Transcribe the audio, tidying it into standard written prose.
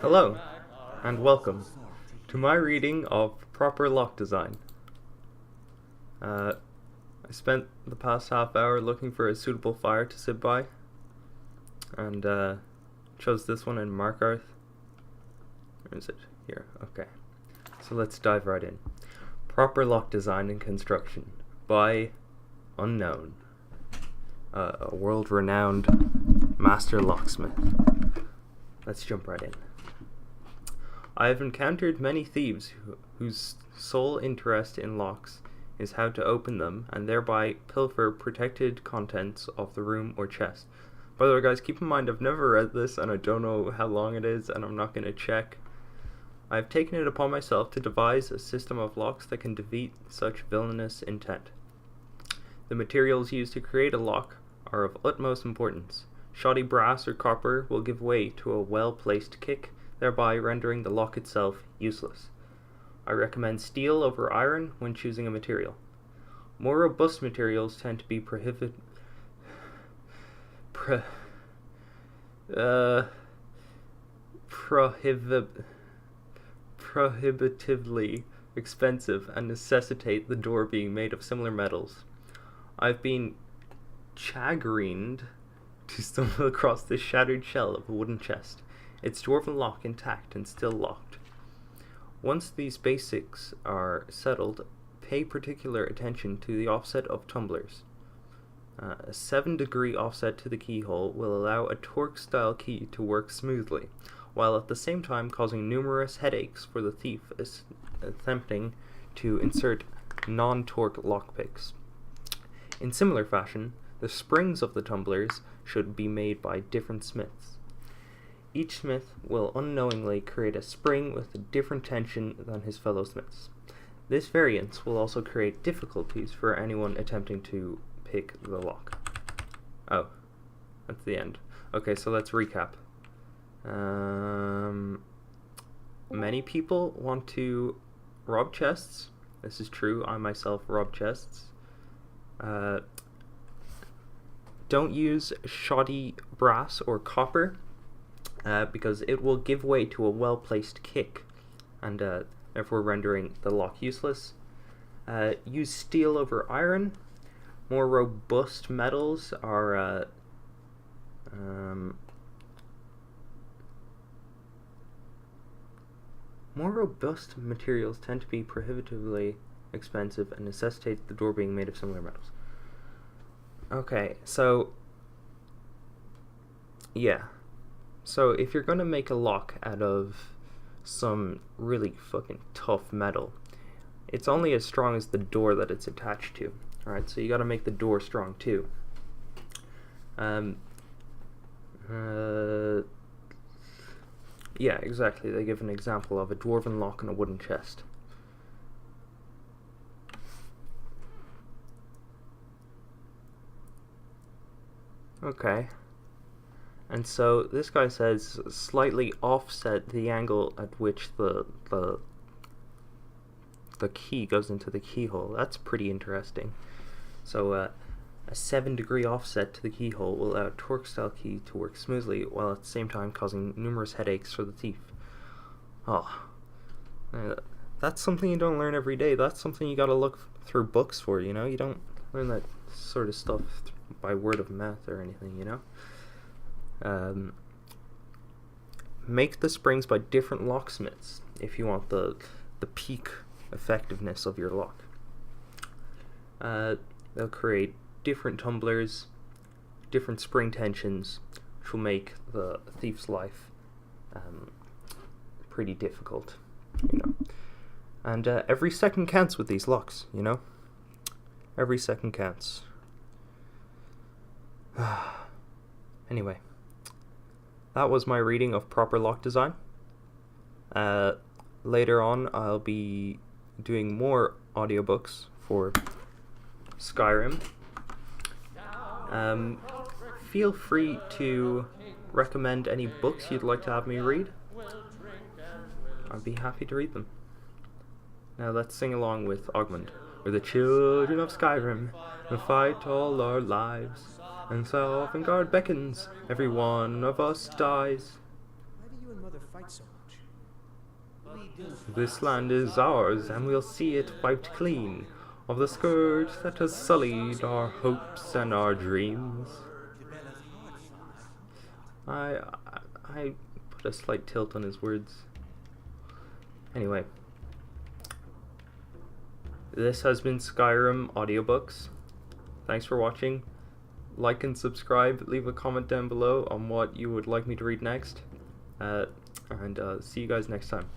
Hello, and welcome to my reading of Proper Lock Design. I spent the past half hour looking for a suitable fire to sit by, and chose this one in Markarth. Where is it? Here, okay. So let's dive right in. Proper Lock Design and Construction by Unknown, a world-renowned master locksmith. Let's jump right in. I have encountered many thieves whose sole interest in locks is how to open them and thereby pilfer protected contents of the room or chest. By the way, guys, keep in mind I've never read this and I don't know how long it is and I'm not going to check. I have taken it upon myself to devise a system of locks that can defeat such villainous intent. The materials used to create a lock are of utmost importance. Shoddy brass or copper will give way to a well-placed kick, thereby rendering the lock itself useless. I recommend steel over iron when choosing a material. More robust materials tend to be prohibitively expensive and necessitate the door being made of similar metals. I've been chagrined to stumble across the shattered shell of a wooden chest, its dwarven lock intact and still locked. Once these basics are settled, pay particular attention to the offset of tumblers. A 7-degree offset to the keyhole will allow a torque-style key to work smoothly, while at the same time causing numerous headaches for the thief attempting to insert non-torque lockpicks. In similar fashion, the springs of the tumblers should be made by different smiths. Each smith will unknowingly create a spring with a different tension than his fellow smiths. This variance will also create difficulties for anyone attempting to pick the lock. Oh, that's the end. Okay, so let's recap. Many people want to rob chests. This is true. I myself rob chests. Don't use shoddy brass or copper because it will give way to a well-placed kick and therefore rendering the lock useless. Use steel over iron. More robust metals are more robust materials tend to be prohibitively expensive and necessitate the door being made of similar metals. Okay, so yeah. So if you're gonna make a lock out of some really fucking tough metal, it's only as strong as the door that it's attached to. Alright, so you gotta make the door strong too. Yeah, exactly. They give an example of a dwarven lock and a wooden chest. Okay. And so this guy says slightly offset the angle at which the key goes into the keyhole. That's pretty interesting. So a 7-degree offset to the keyhole will allow a torque-style key to work smoothly while at the same time causing numerous headaches for the thief. Oh, that's something you don't learn every day. That's something you gotta look through books for, you know? You don't learn that sort of stuff by word of mouth or anything, you know? Make the springs by different locksmiths if you want the peak effectiveness of your lock. They'll create different tumblers, different spring tensions, which will make the thief's life pretty difficult, you know. And every second counts with these locks, you know. Every second counts. Anyway, that was my reading of Proper Lock Design. Later on, I'll be doing more audiobooks for Skyrim. Feel free to recommend any books you'd like to have me read. I'd be happy to read them. Now let's sing along with Ogmund. We're the children of Skyrim, and fight all our lives, and Sovngarde beckons, every one of us dies. Why do you and Mother fight This land is ours, and we'll see it wiped clean of the scourge that has sullied our hopes and our dreams. I put a slight tilt on his words. Anyway, this has been Skyrim audiobooks. Thanks for watching. Like and subscribe. Leave a comment down below on what you would like me to read next. And see you guys next time.